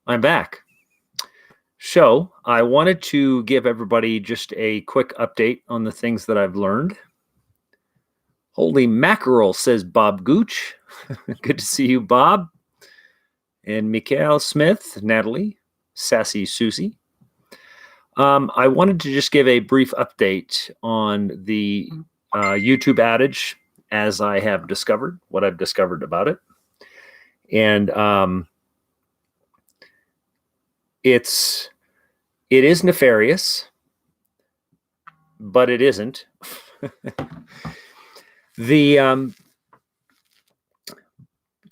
I'm back. So I wanted to give everybody just a quick update on the things that I've learned. Holy mackerel, says Bob Gooch. Good to see you, Bob. And Mikhail Smith, Natalie, Sassy Susie. I wanted to just give a brief update on the YouTube outage as I have discovered, what I've discovered about it. And it is nefarious, but it isn't.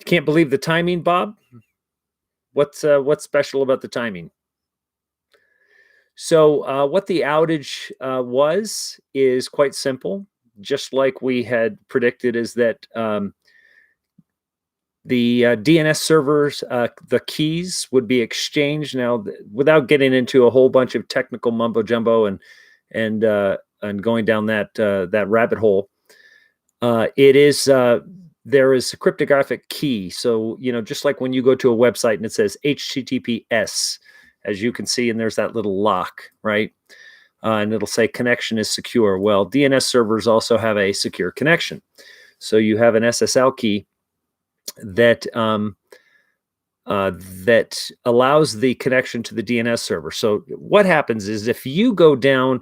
Can't believe the timing, Bob. What's special about the timing? So what the outage is quite simple. Just like we had predicted, is that the DNS servers, the keys would be exchanged. Now, without getting into a whole bunch of technical mumbo jumbo and going down that rabbit hole, there is a cryptographic key. So just like when you go to a website and it says HTTPS, as you can see, and there's that little lock, right? And it'll say connection is secure. Well, DNS servers also have a secure connection. So you have an SSL key that that allows the connection to the DNS server. So what happens is if you go down,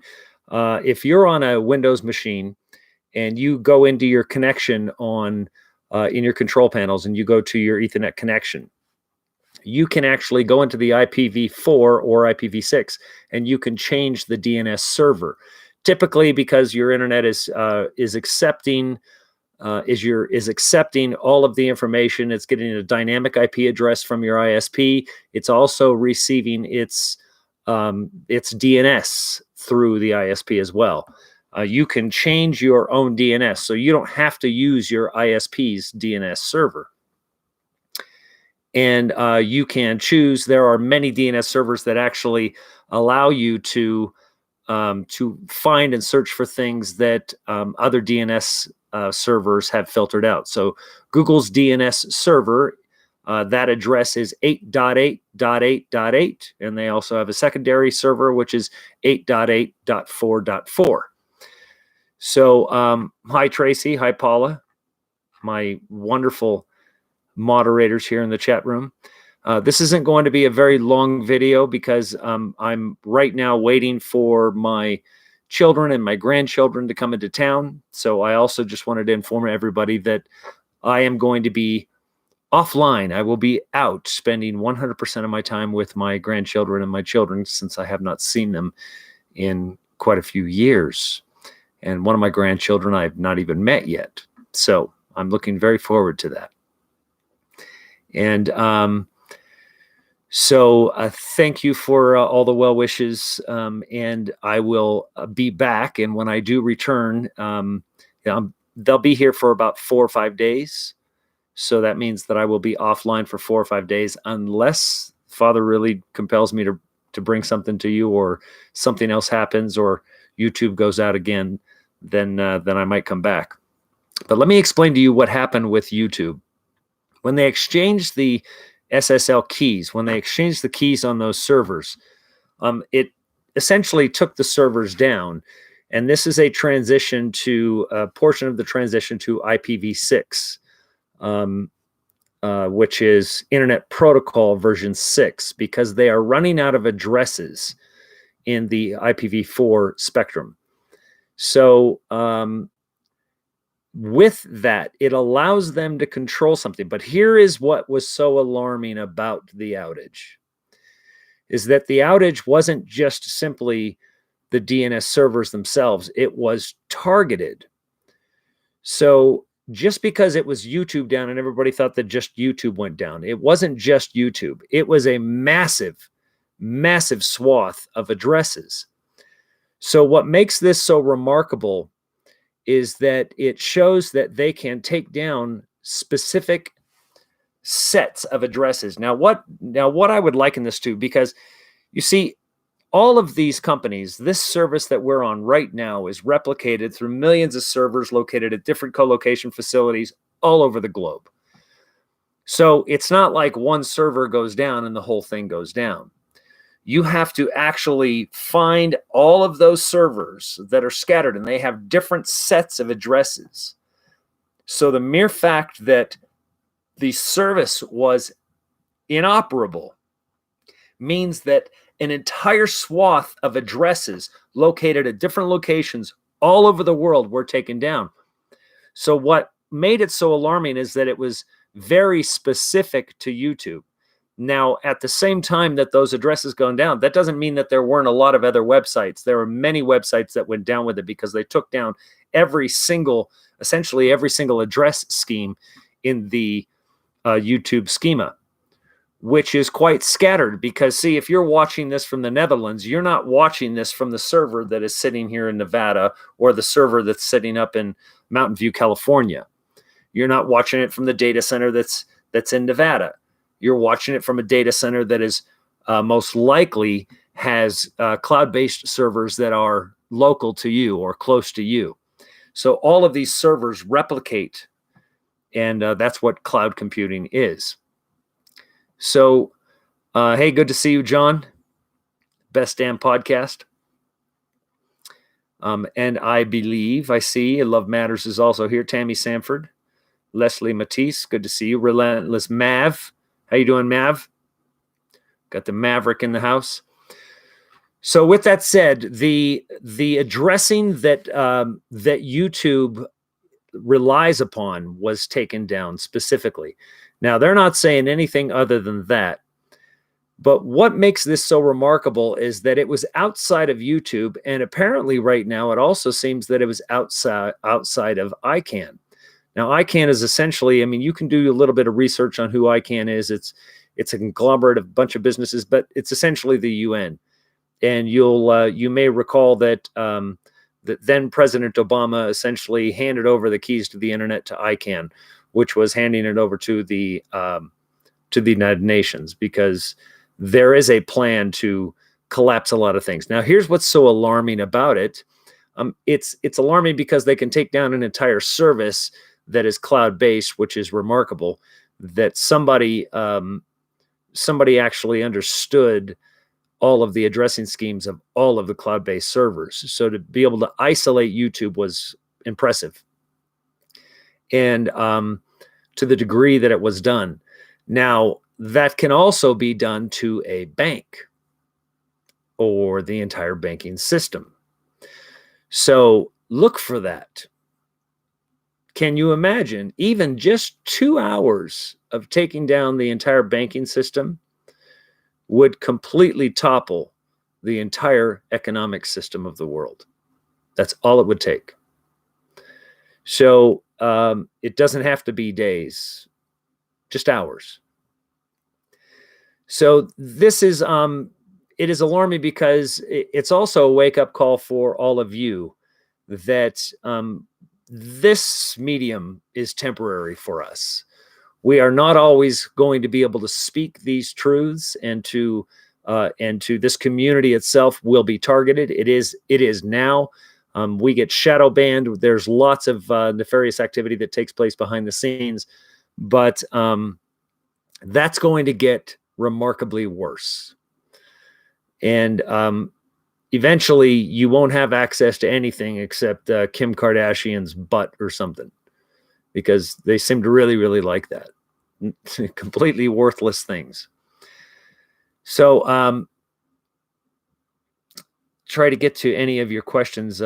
if you're on a Windows machine and you go into your connection on in your control panels and you go to your Ethernet connection, you can actually go into the IPv4 or IPv6 and you can change the DNS server. Typically, because your internet is accepting all of the information. It's getting a dynamic IP address from your ISP. It's also receiving its DNS through the ISP as well. You can change your own DNS, so you don't have to use your ISP's DNS server. And you can choose. There are many DNS servers that actually allow you to find and search for things that other DNS servers have filtered out. So Google's DNS server, that address is 8.8.8.8, and they also have a secondary server which is 8.8.4.4. So hi Tracy, hi Paula, my wonderful moderators here in the chat room. This isn't going to be a very long video because I'm right now waiting for my children and my grandchildren to come into town. So I also just wanted to inform everybody that I am going to be offline. I will be out spending 100% of my time with my grandchildren and my children, since I have not seen them in quite a few years. And one of my grandchildren I've not even met yet. So I'm looking very forward to that. And so thank you for all the well wishes, and I will be back. And when I do return, they'll be here for about 4 or 5 days. So that means that I will be offline for 4 or 5 days, unless Father really compels me to bring something to you, or something else happens, or YouTube goes out again. Then I might come back. But let me explain to you what happened with YouTube. When they exchanged the SSL keys, when they exchanged the keys on those servers, it essentially took the servers down. And this is a transition to a portion of the transition to IPv6, which is Internet Protocol version 6, because they are running out of addresses in the IPv4 spectrum. So with that, it allows them to control something. But here is what was so alarming about the outage, is that the outage wasn't just simply the DNS servers themselves. It was targeted. So just because it was YouTube down and everybody thought that just YouTube went down, it wasn't just YouTube. It was a massive, massive swath of addresses. So what makes this so remarkable is that it shows that they can take down specific sets of addresses. Now what I would liken this to, because you see, all of these companies, this service that we're on right now is replicated through millions of servers located at different co-location facilities all over the globe. So it's not like one server goes down and the whole thing goes down. You have to actually find all of those servers that are scattered, and they have different sets of addresses. So the mere fact that the service was inoperable means that an entire swath of addresses located at different locations all over the world were taken down. So what made it so alarming is that it was very specific to YouTube. Now, at the same time that those addresses gone down, that doesn't mean that there weren't a lot of other websites. There were many websites that went down with it because they took down essentially every single address scheme in the YouTube schema, which is quite scattered. Because, see, if you're watching this from the Netherlands, you're not watching this from the server that is sitting here in Nevada or the server that's sitting up in Mountain View, California. You're not watching it from the data center that's in Nevada. You're watching it from a data center that is most likely has cloud-based servers that are local to you or close to you. So all of these servers replicate, and that's what cloud computing is. So, hey, good to see you, John. Best damn podcast. And I believe I see Love Matters is also here. Tammy Sanford, Leslie Matisse, good to see you. Relentless Mav. How you doing, Mav? Got the Maverick in the house. So with that said, the addressing that that YouTube relies upon was taken down specifically. Now, they're not saying anything other than that. But what makes this so remarkable is that it was outside of YouTube, and apparently right now it also seems that it was outside of ICANN. Now, ICANN is essentially, I mean, you can do a little bit of research on who ICANN is. It's a conglomerate of a bunch of businesses, but it's essentially the UN. And you may recall that that then President Obama essentially handed over the keys to the internet to ICANN, which was handing it over to the United Nations, because there is a plan to collapse a lot of things. Now, here's what's so alarming about it. It's alarming because they can take down an entire service that is cloud-based, which is remarkable. That somebody actually understood all of the addressing schemes of all of the cloud-based servers. So to be able to isolate YouTube was impressive, and to the degree that it was done. Now, that can also be done to a bank or the entire banking system. So look for that. Can you imagine even just 2 hours of taking down the entire banking system would completely topple the entire economic system of the world? That's all it would take. So it doesn't have to be days, just hours. So this is, it is alarming because it's also a wake-up call for all of you that this medium is temporary for us. We are not always going to be able to speak these truths, and to this community itself will be targeted. It is now. We get shadow banned. There's lots of nefarious activity that takes place behind the scenes, but that's going to get remarkably worse. And eventually you won't have access to anything except Kim Kardashian's butt or something, because they seem to really, really like that. Completely worthless things. So try to get to any of your questions.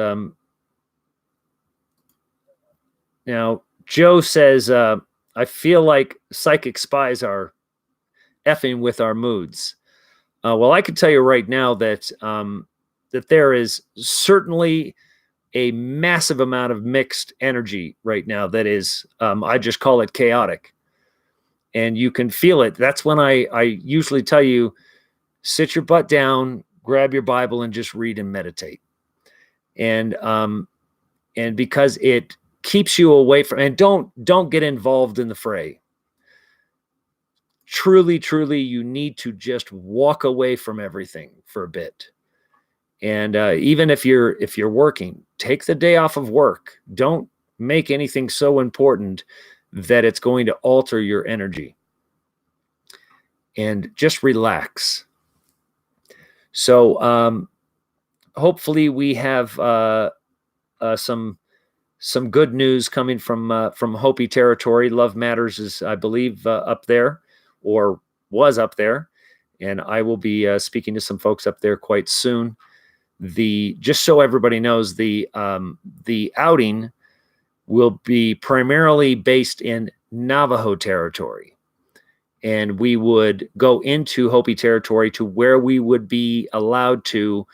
Now, Joe says, I feel like psychic spies are effing with our moods. Well, I can tell you right now that that there is certainly a massive amount of mixed energy right now that is, I just call it chaotic. And you can feel it. That's when I usually tell you, sit your butt down, grab your Bible, and just read and meditate. And because it keeps you away from, and don't get involved in the fray. Truly, truly, you need to just walk away from everything for a bit. And even if you're working, take the day off of work. Don't make anything so important that it's going to alter your energy. and just relax. So hopefully we have some good news coming from Hopi territory. Love Matters is, I believe, up there, or was up there, and I will be speaking to some folks up there quite soon. Just so everybody knows, the outing will be primarily based in Navajo territory, and we would go into Hopi territory to where we would be allowed to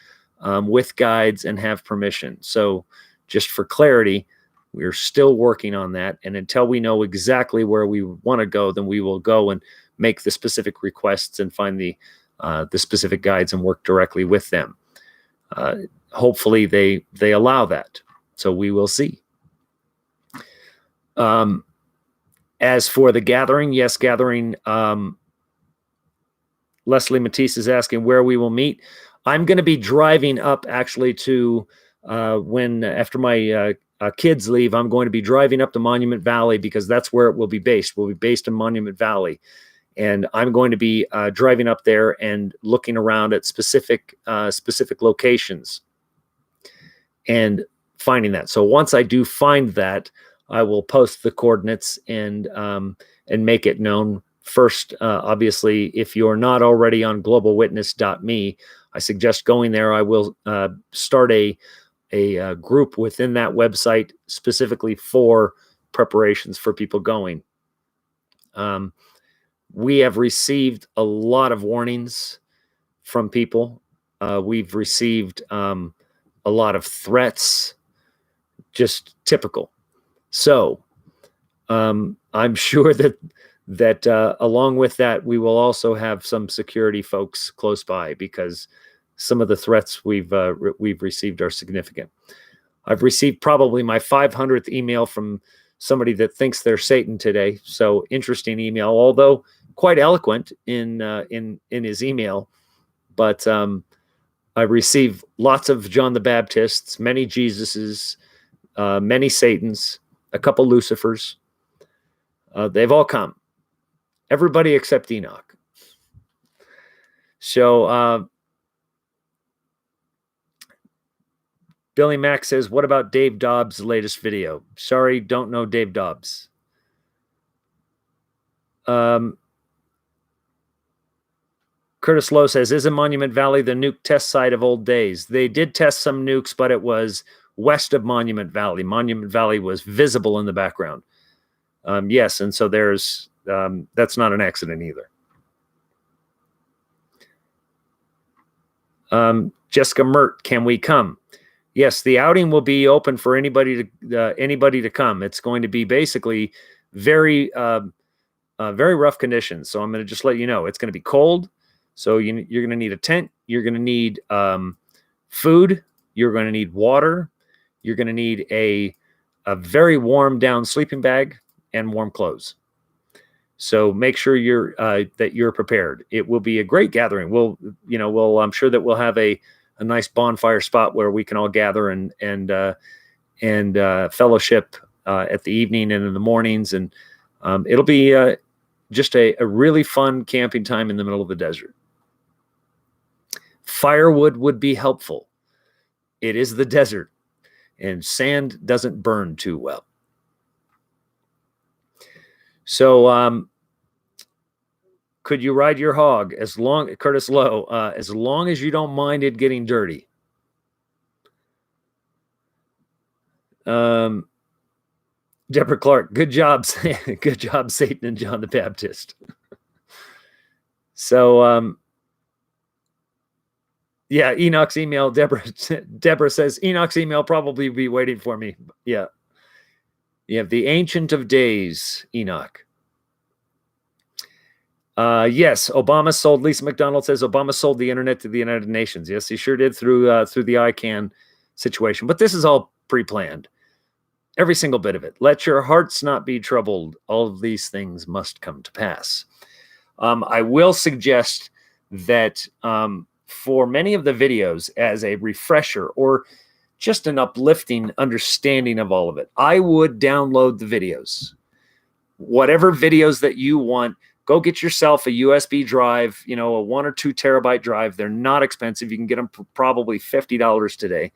with guides and have permission. So just for clarity, we're still working on that, and until we know exactly where we want to go, then we will go and make the specific requests and find the specific guides and work directly with them. Hopefully they allow that, so we will see. As for the gathering, yes, gathering. Leslie Matisse is asking where we will meet. I'm going to be driving up actually to after my kids leave, I'm going to be driving up to Monument Valley, because that's where it will be based. We'll be based in Monument Valley. And I'm going to be driving up there and looking around at specific locations and finding that. So once I do find that, I will post the coordinates and make it known. First, obviously, if you're not already on globalwitness.me, I suggest going there. I will start a group within that website specifically for preparations for people going. We have received a lot of warnings from people. We've received a lot of threats, just typical. So I'm sure that along with that, we will also have some security folks close by, because some of the threats we've received are significant. I've received probably my 500th email from somebody that thinks they're Satan today. So interesting email, although quite eloquent in his email. But I received lots of John the Baptists, many Jesuses, many Satans, a couple Lucifers. They've all come. Everybody except Enoch. So Billy Mack says, what about Dave Dobbs' latest video? Sorry, don't know Dave Dobbs. Curtis Lowe says, isn't Monument Valley the nuke test site of old days? They did test some nukes, but it was west of Monument Valley. Monument Valley was visible in the background. Yes, and so there's that's not an accident either. Jessica Mert, can we come? Yes, the outing will be open for anybody to come. It's going to be basically very rough conditions. So I'm going to just let you know it's going to be cold. So you're going to need a tent. You're going to need food. You're going to need water. You're going to need a very warm down sleeping bag and warm clothes. So make sure that you're prepared. It will be a great gathering. I'm sure that we'll have a nice bonfire spot where we can all gather and fellowship at the evening and in the mornings, and it'll be just a really fun camping time in the middle of the desert. Firewood would be helpful. It is the desert, and sand doesn't burn too well. So could you ride your hog Curtis Lowe, as long as you don't mind it getting dirty? Deborah Clark, good job. Good job, Satan and John the Baptist. So, yeah, Enoch's email, Deborah says, Enoch's email probably be waiting for me. Yeah. You have the Ancient of Days, Enoch. Yes, Obama sold, Lisa McDonald says, Obama sold the internet to the United Nations. Yes, he sure did through the ICANN situation. But this is all pre-planned. Every single bit of it. Let your hearts not be troubled. All of these things must come to pass. I will suggest that for many of the videos, as a refresher or just an uplifting understanding of all of it, I would download the videos. Whatever videos that you want, go get yourself a USB drive, you know, a 1 or 2 terabyte drive. They're not expensive. You can get them for probably $50 today.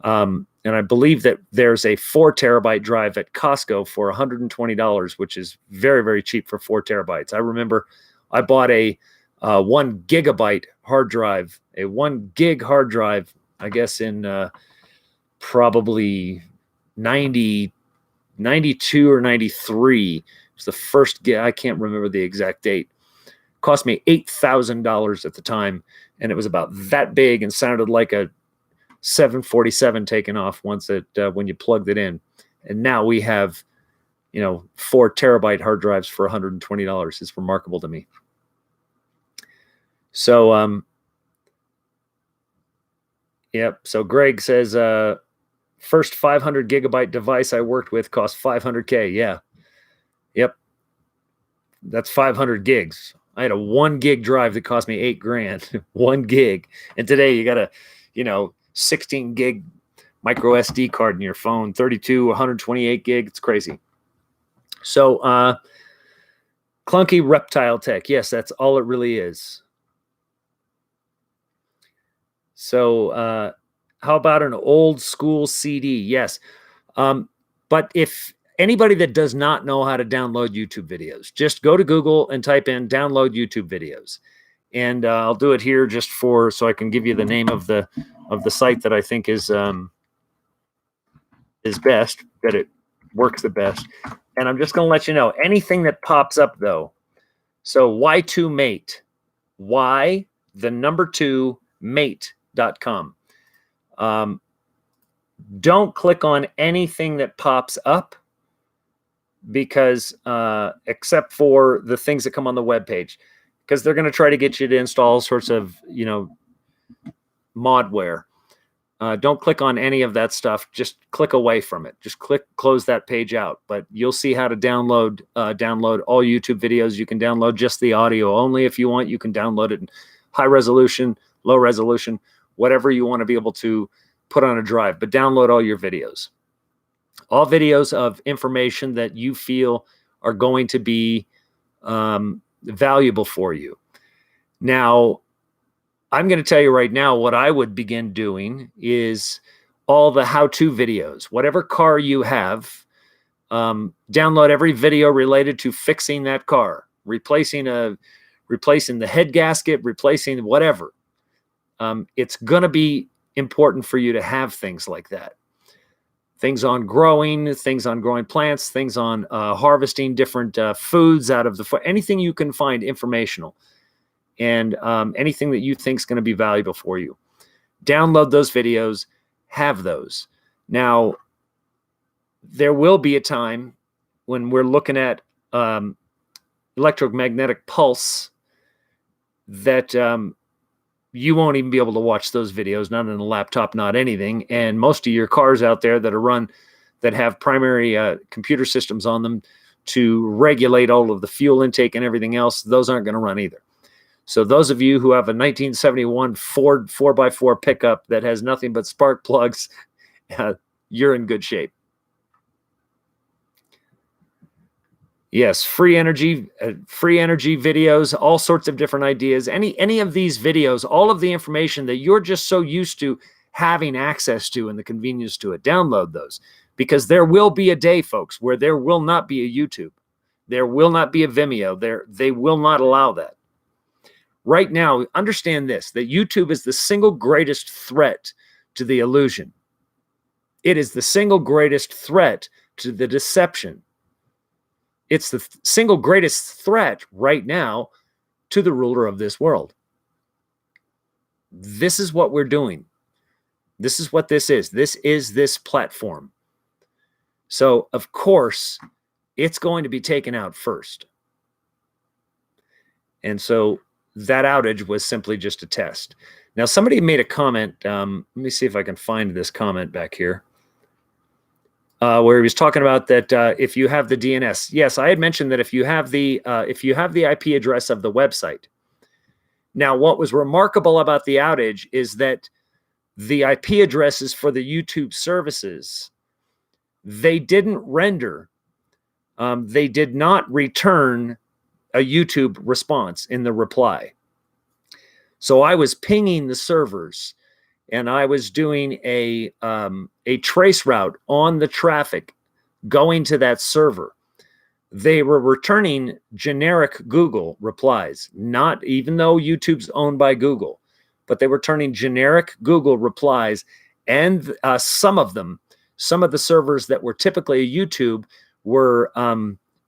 And I believe that there's a 4 terabyte drive at Costco for $120, which is very, very cheap for 4 terabytes. I remember I bought a 1 gigabyte hard drive, a 1 gig hard drive, I guess in probably 92 or 93. It was the first gig. I can't remember the exact date. Cost me $8,000 at the time, and it was about that big and sounded like a 747 taken off once it when you plugged it in. And now we have, you know, 4 terabyte hard drives for $120. It's remarkable to me. So yep. So Greg says first 500 gigabyte device I worked with cost $500K. Yeah. Yep. That's 500 gigs. I had a 1 gig drive that cost me $8,000. 1 gig. And today you got a, you know, 16 gig micro SD card in your phone, 32, 128 gig. It's crazy. So, clunky reptile tech. Yes, that's all it really is. So, how about an old school CD? Yes. But if anybody that does not know how to download YouTube videos, just go to Google and type in download YouTube videos. And I'll do it here just so I can give you the name of the site that I think is best, that it works the best. And I'm just going to let you know anything that pops up though. So Y2Mate, Y2 mate.com. Don't click on anything that pops up, because except for the things that come on the web page, because they're going to try to get you to install all sorts of, you know, modware. Don't click on any of that stuff. Just click away from it. Just close that page out. But you'll see how to download all YouTube videos. You can download just the audio only if you want. You can download it in high resolution, low resolution, whatever you want to be able to put on a drive. But download all your videos. All videos of information that you feel are going to be valuable for you. Now, I'm going to tell you right now what I would begin doing is all the how-to videos. Whatever car you have, download every video related to fixing that car, replacing the head gasket, replacing whatever. It's going to be important for you to have things like that. Things on growing plants, things on harvesting different foods out of anything you can find informational, and anything that you think is going to be valuable for you. Download those videos, have those. Now, there will be a time when we're looking at electromagnetic pulse that you won't even be able to watch those videos, not on a laptop, not anything. And most of your cars out there that have primary computer systems on them to regulate all of the fuel intake and everything else, those aren't going to run either. So those of you who have a 1971 Ford 4x4 pickup that has nothing but spark plugs, you're in good shape. Yes, free energy videos, all sorts of different ideas. Any of these videos, all of the information that you're just so used to having access to and the convenience to it, download those. Because there will be a day, folks, where there will not be a YouTube. There will not be a Vimeo. They will not allow that. Right now, understand this, that YouTube is the single greatest threat to the illusion. It is the single greatest threat to the deception. It's the single greatest threat right now to the ruler of this world. This is what we're doing. This is what this is. This is this platform. So, of course, it's going to be taken out first. And so that outage was simply just a test. Now, somebody made a comment. Let me see if I can find this comment back here. Where he was talking about that if you have the DNS. Yes, I had mentioned that if you have the IP address of the website. Now, what was remarkable about the outage is that the IP addresses for the YouTube services, they didn't render. They did not return YouTube response in the reply. So I was pinging the servers, and I was doing a trace route on the traffic going to that server. They were returning generic Google replies, not even though YouTube's owned by Google, but they were turning generic Google replies, and some of the servers that were typically a YouTube were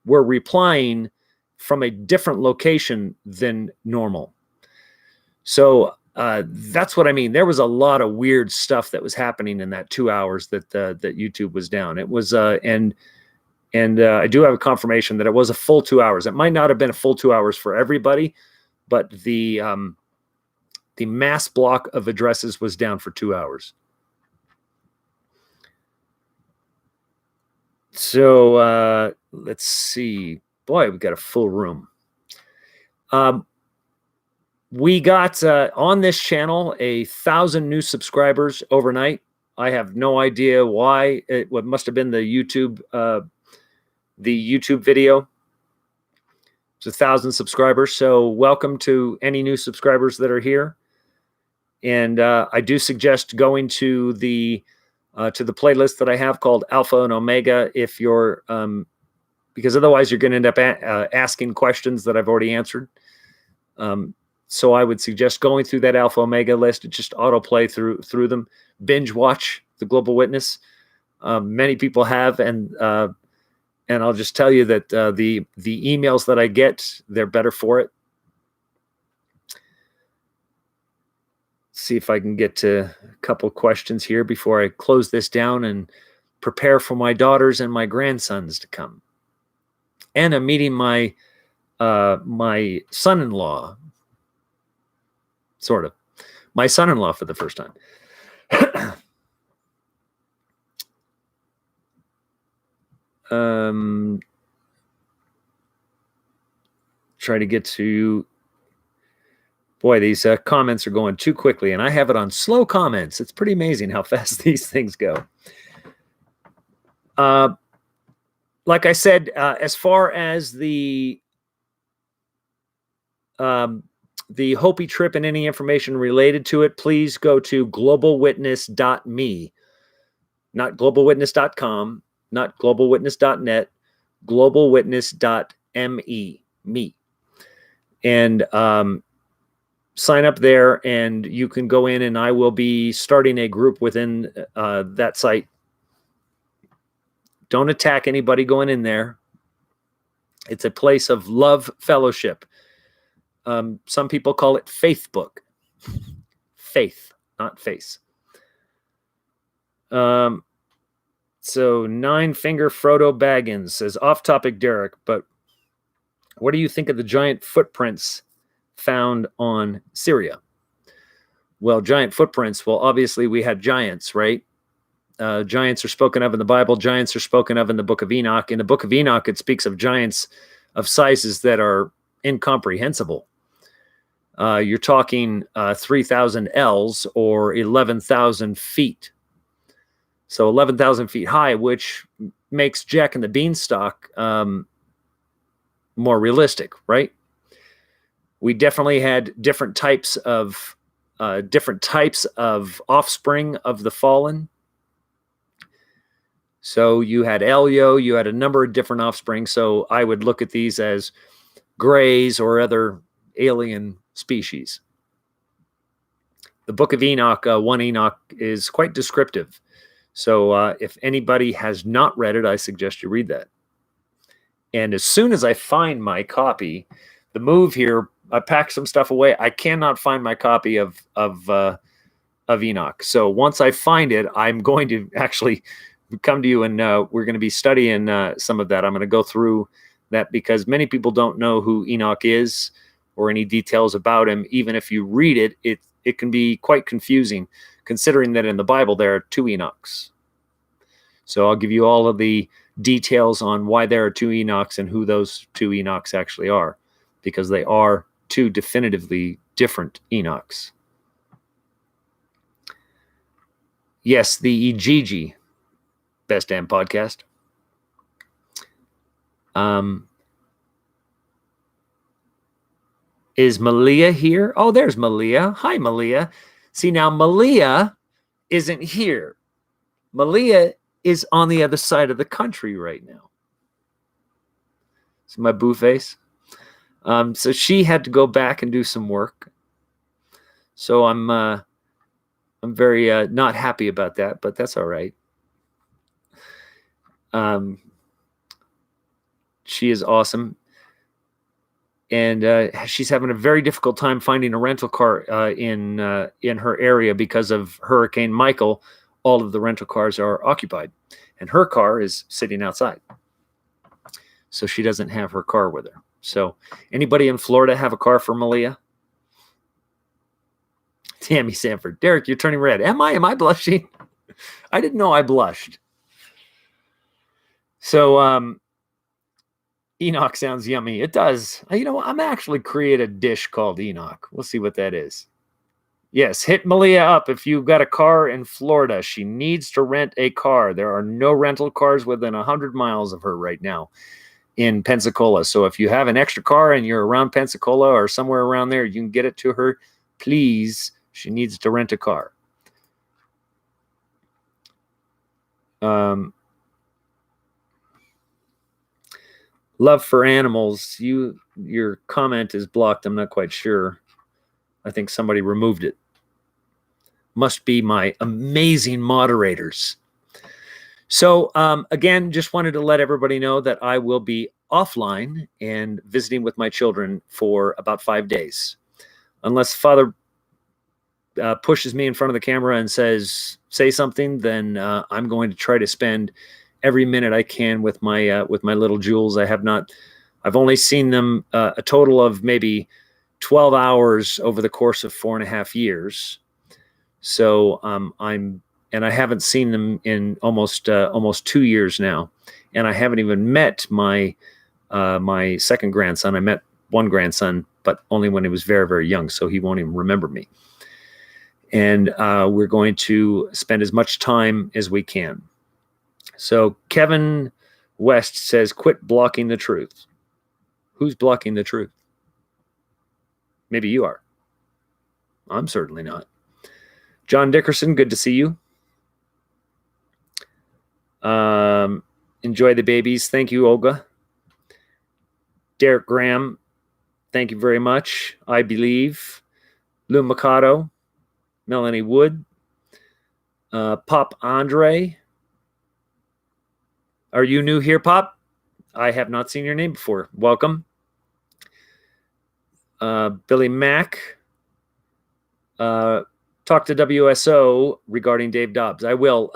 replying from a different location than normal. So that's what I mean. There was a lot of weird stuff that was happening in that 2 hours that YouTube was down. It was and I do have a confirmation that it was a full 2 hours. It might not have been a full 2 hours for everybody, but the mass block of addresses was down for 2 hours. So let's see. Boy, we got a full room. We got on this channel 1,000 new subscribers overnight. I have no idea why. It must have been the YouTube video. It's 1,000 subscribers. So welcome to any new subscribers that are here. And I do suggest going to the playlist that I have called Alpha and Omega if you're because otherwise you're going to end up asking questions that I've already answered. So I would suggest going through that Alpha Omega list and just autoplay through them. Binge watch The Global Witness. Many people have, and I'll just tell you that the emails that I get, they're better for it. See if I can get to a couple questions here before I close this down and prepare for my daughters and my grandsons to come. And I'm meeting my son-in-law. Sort of. My son-in-law for the first time. Try to get to... Boy, these comments are going too quickly, and I have it on slow comments. It's pretty amazing how fast these things go. Like I said, as far as the Hopi trip and any information related to it, please go to globalwitness.me, not globalwitness.com, not globalwitness.net, globalwitness.me, me. And sign up there, and you can go in, and I will be starting a group within that site. Don't attack anybody going in there. It's a place of love fellowship. Some people call it Faithbook. Faith, not face. So Nine Finger Frodo Baggins says, off topic, Derek, but what do you think of the giant footprints found on Syria? Well, giant footprints. Well, obviously we had giants, right? Giants are spoken of in the Bible. Giants are spoken of in the book of Enoch. In the book of Enoch, it speaks of giants of sizes that are incomprehensible. You're talking 3,000 ells or 11,000 feet. So 11,000 feet high, which makes Jack and the Beanstalk more realistic, right? We definitely had different types of offspring of the fallen. So you had Elio, you had a number of different offspring. So I would look at these as grays or other alien species. The book of Enoch, 1 Enoch, is quite descriptive. So if anybody has not read it, I suggest you read that. And as soon as I find my copy, the move here, I packed some stuff away. I cannot find my copy of Enoch. So once I find it, I'm going to actually come to you, and we're going to be studying some of that. I'm going to go through that because many people don't know who Enoch is or any details about him. Even if you read it, it can be quite confusing, considering that in the Bible there are 2 Enochs. So I'll give you all of the details on why there are 2 Enochs and who those 2 Enochs actually are, because they are 2 definitively different Enochs. Yes, the Ijiji, best damn podcast. Is Malia here? Oh, there's Malia. Hi, Malia. See, now Malia isn't here. Malia is on the other side of the country right now. See my boo face? So she had to go back and do some work. So I'm very not happy about that, but that's all right. She is awesome. And she's having a very difficult time finding a rental car in her area because of Hurricane Michael. All of the rental cars are occupied, and her car is sitting outside. So she doesn't have her car with her. So anybody in Florida have a car for Malia? Tammy Sanford. Derek, you're turning red. Am I? Am I blushing? I didn't know I blushed. So Enoch sounds yummy. It does. You know, I'm actually create a dish called Enoch. We'll see what that is. Yes, hit Malia up if you've got a car in Florida. She needs to rent a car. There are no rental cars within 100 miles of her right now in Pensacola. So if you have an extra car and you're around Pensacola or somewhere around there, you can get it to her. Please, she needs to rent a car. Love for animals. Your comment is blocked. I'm not quite sure. I think somebody removed it. Must be my amazing moderators. So again, just wanted to let everybody know that I will be offline and visiting with my children for about 5 days. Unless Father pushes me in front of the camera and says, say something, then I'm going to try to spend every minute I can with my little jewels. I've only seen them a total of maybe 12 hours over the course of 4.5 years. So I haven't seen them in almost 2 years now, and I haven't even met my second grandson. I met one grandson, but only when he was very, very young, so he won't even remember me. And we're going to spend as much time as we can. So Kevin West says, quit blocking the truth. Who's blocking the truth? Maybe you are. I'm certainly not. John Dickerson, good to see you. Enjoy the babies. Thank you, Olga. Derek Graham, thank you very much. I believe. Lou Mikado, Melanie Wood, Pop Andre. Are you new here, Pop? I have not seen your name before. Welcome. Billy Mack. Talk to WSO regarding Dave Dobbs. I will.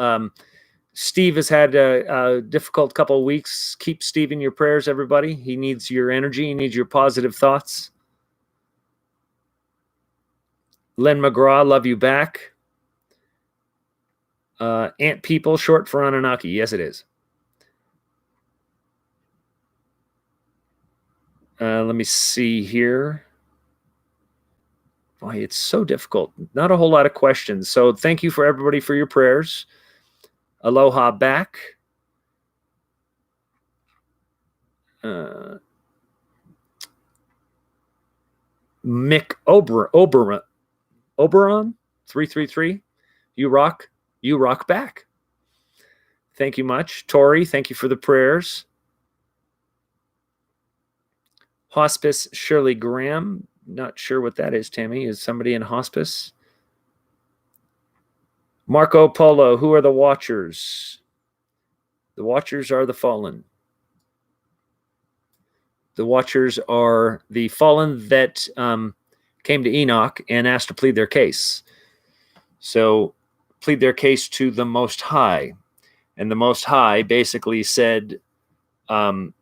Steve has had a difficult couple of weeks. Keep Steve in your prayers, everybody. He needs your energy. He needs your positive thoughts. Len McGraw, love you back. Ant People, short for Anunnaki. Yes, it is. Let me see here. Boy, it's so difficult. Not a whole lot of questions. So thank you for everybody for your prayers. Aloha back. Mick Oberon 333. You rock back. Thank you much. Tori, thank you for the prayers. Hospice Shirley Graham. Not sure what that is, Tammy. Is somebody in hospice? Marco Polo, who are the Watchers? The Watchers are the fallen. The Watchers are the fallen that came to Enoch and asked to plead their case. So plead their case to the Most High. And the Most High basically said to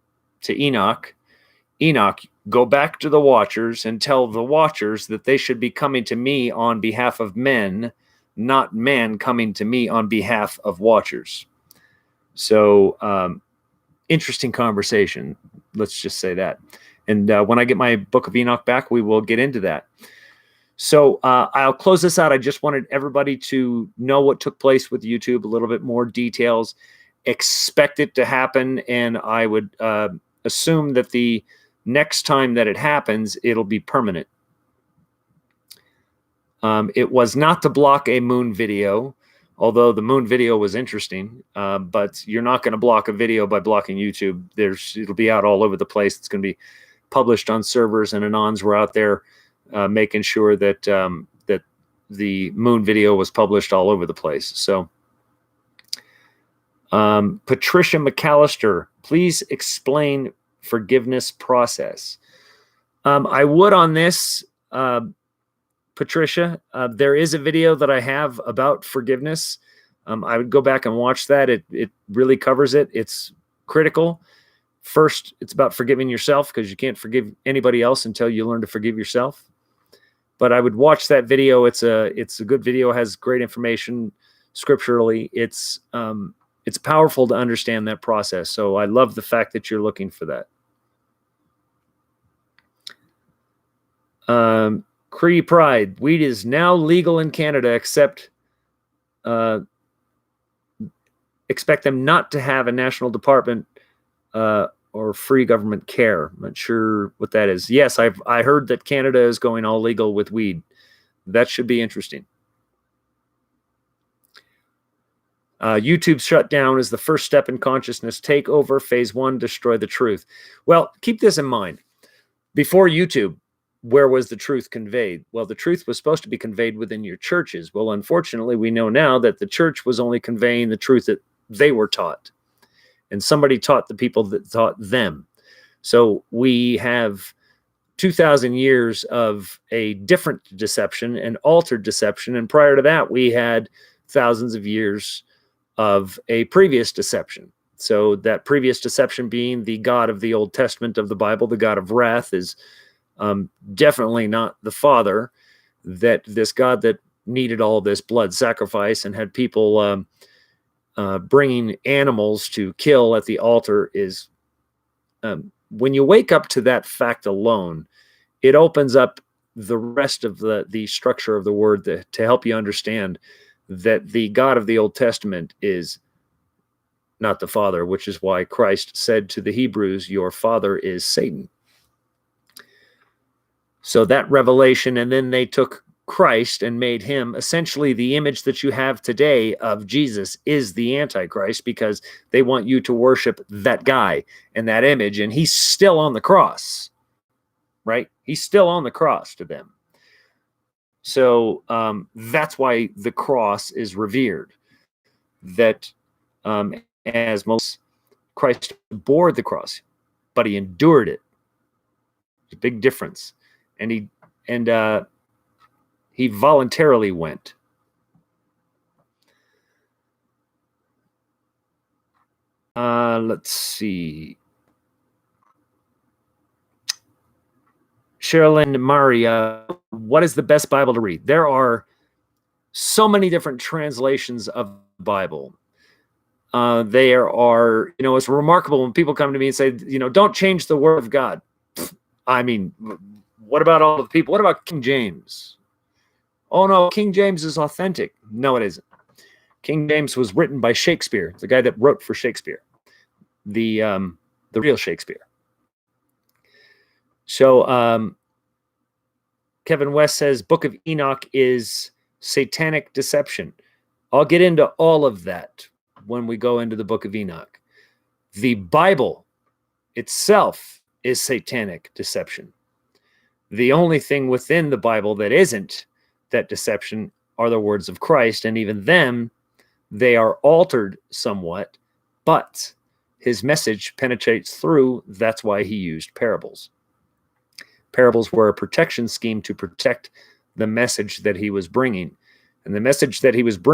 Enoch, Enoch, go back to the Watchers and tell the Watchers that they should be coming to me on behalf of men, not men coming to me on behalf of Watchers. So interesting conversation. Let's just say that. And when I get my Book of Enoch back, we will get into that. So I'll close this out. I just wanted everybody to know what took place with YouTube, a little bit more details. Expect it to happen, and I would assume that the next time that it happens, it'll be permanent. It was not to block a moon video, although the moon video was interesting. But you're not going to block a video by blocking YouTube. It'll be out all over the place. It's going to be published on servers, and Anons were out there making sure that that the moon video was published all over the place. So, Patricia McAllister, please explain forgiveness process. I would on this. Patricia, there is a video that I have about forgiveness. I would go back and watch that. It really covers it. It's critical. First, it's about forgiving yourself, because you can't forgive anybody else until you learn to forgive yourself. But I would watch that video. It's a good video. It has great information scripturally. It's powerful to understand that process. So I love the fact that you're looking for that. Cree Pride, weed is now legal in Canada, except expect them not to have a national department or free government care. I'm not sure what that is. Yes, I heard that Canada is going all legal with weed. That should be interesting. YouTube shutdown is the first step in consciousness takeover. Phase 1, destroy the truth. Well, keep this in mind. Before YouTube, where was the truth conveyed? Well, the truth was supposed to be conveyed within your churches. Well, unfortunately, we know now that the church was only conveying the truth that they were taught. And somebody taught the people that taught them. So we have 2,000 years of a different deception, an altered deception. And prior to that, we had thousands of years of a previous deception. So that previous deception being the God of the Old Testament of the Bible, the God of wrath, is definitely not the Father. That this God that needed all this blood sacrifice and had people bringing animals to kill at the altar is, when you wake up to that fact alone, it opens up the rest of the structure of the word to help you understand that the God of the Old Testament is not the Father, which is why Christ said to the Hebrews, your father is Satan. So that revelation, and then they took Christ and made him essentially the image that you have today of Jesus is the Antichrist, because they want you to worship that guy and that image, and he's still on the cross, right? He's still on the cross to them. So that's why the cross is revered. That as most, Christ bore the cross, but he endured it. There's a big difference. And he voluntarily went. Let's see. Sherilyn Maria, what is the best Bible to read? There are so many different translations of the Bible. There are, it's remarkable when people come to me and say, don't change the word of God. I mean, what about all the people? What about King James? Oh no, King James is authentic. No, it isn't. King James was written by Shakespeare, the guy that wrote for Shakespeare, the real Shakespeare. So Kevin West says Book of Enoch is satanic deception. I'll get into all of that when we go into the Book of Enoch. The Bible itself is satanic deception. The only thing within the Bible that isn't that deception are the words of Christ, and even them, they are altered somewhat, but his message penetrates through. That's why he used parables. Parables were a protection scheme to protect the message that he was bringing. And the message that he was bringing